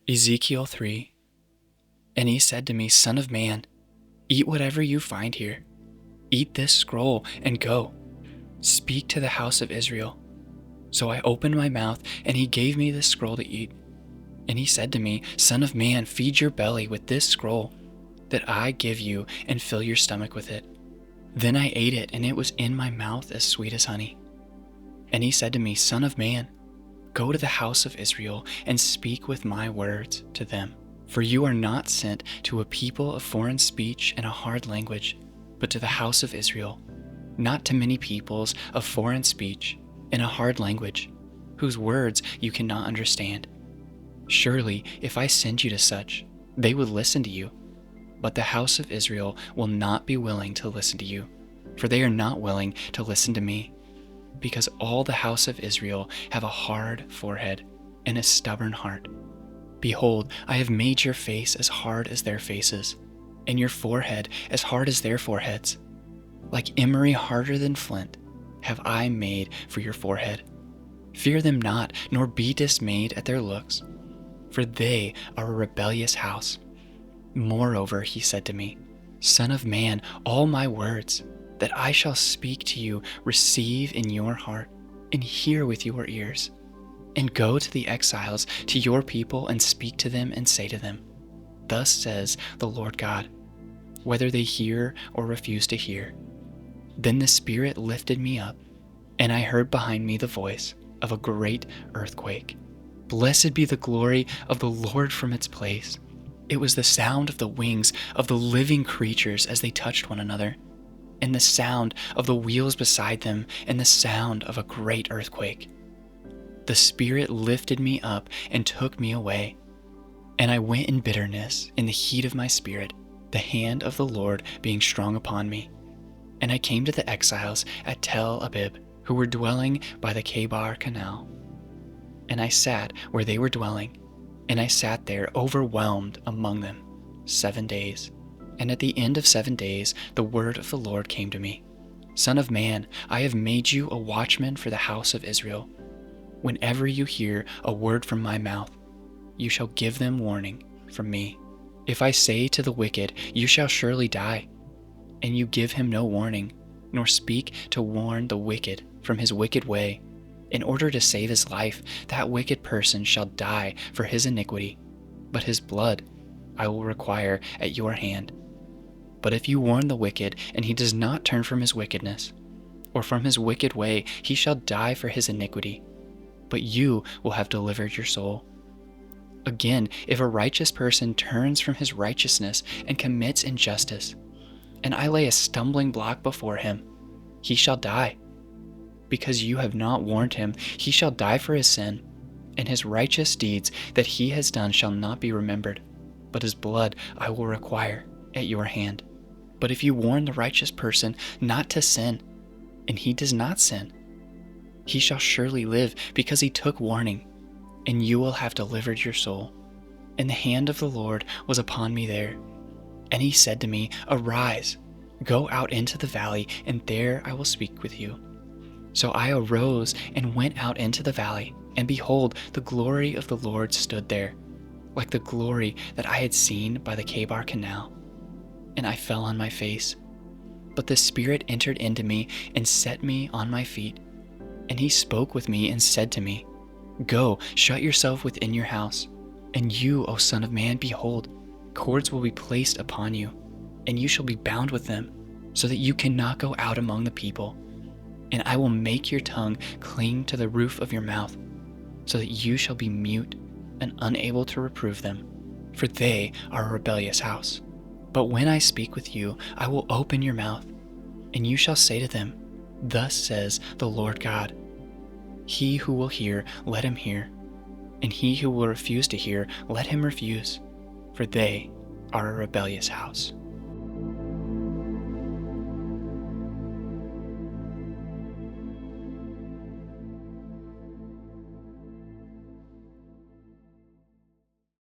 Ezekiel 3. And he said to me, Son of man, eat whatever you find here. Eat this scroll and go. Speak to the house of Israel. So I opened my mouth, and he gave me this scroll to eat. And he said to me, Son of man, feed your belly with this scroll that I give you, and fill your stomach with it. Then I ate it, and it was in my mouth as sweet as honey. And he said to me, Son of man, go to the house of Israel and speak with my words to them. For you are not sent to a people of foreign speech and a hard language, but to the house of Israel, not to many peoples of foreign speech and a hard language, whose words you cannot understand. Surely, if I send you to such, they would listen to you. But the house of Israel will not be willing to listen to you, for they are not willing to listen to me, because all the house of Israel have a hard forehead and a stubborn heart. Behold, I have made your face as hard as their faces, and your forehead as hard as their foreheads. Like emery harder than flint have I made for your forehead. Fear them not, nor be dismayed at their looks, for they are a rebellious house. Moreover, he said to me, Son of man, all my words that I shall speak to you receive in your heart, and hear with your ears. And go to the exiles, to your people, and speak to them, and say to them, Thus says the Lord God, whether they hear or refuse to hear. Then the Spirit lifted me up, and I heard behind me the voice of a great earthquake. Blessed be the glory of the Lord from its place. It was the sound of the wings of the living creatures as they touched one another, and the sound of the wheels beside them, and the sound of a great earthquake. The Spirit lifted me up and took me away, and I went in bitterness in the heat of my spirit, the hand of the Lord being strong upon me. And I came to the exiles at Tel Abib, who were dwelling by the Chebar Canal. And I sat where they were dwelling, and I sat there overwhelmed among them 7 days. And at the end of 7 days, the word of the Lord came to me. Son of man, I have made you a watchman for the house of Israel. Whenever you hear a word from my mouth, you shall give them warning from me. If I say to the wicked, you shall surely die, and you give him no warning, nor speak to warn the wicked from his wicked way, in order to save his life, that wicked person shall die for his iniquity, but his blood I will require at your hand. But if you warn the wicked, and he does not turn from his wickedness, or from his wicked way, he shall die for his iniquity, but you will have delivered your soul. Again, if a righteous person turns from his righteousness and commits injustice, and I lay a stumbling block before him, he shall die. Because you have not warned him, he shall die for his sin, and his righteous deeds that he has done shall not be remembered, but his blood I will require at your hand. But if you warn the righteous person not to sin, and he does not sin, he shall surely live, because he took warning, and you will have delivered your soul. And the hand of the Lord was upon me there. And he said to me, Arise, go out into the valley, and there I will speak with you. So I arose and went out into the valley, and behold, the glory of the Lord stood there, like the glory that I had seen by the Chebar Canal. And I fell on my face. But the Spirit entered into me and set me on my feet. And he spoke with me and said to me, Go, shut yourself within your house. And you, O Son of man, behold, cords will be placed upon you, and you shall be bound with them, so that you cannot go out among the people. And I will make your tongue cling to the roof of your mouth, so that you shall be mute and unable to reprove them, for they are a rebellious house. But when I speak with you, I will open your mouth, and you shall say to them, Thus says the Lord God. He who will hear, let him hear, and he who will refuse to hear, let him refuse, for they are a rebellious house.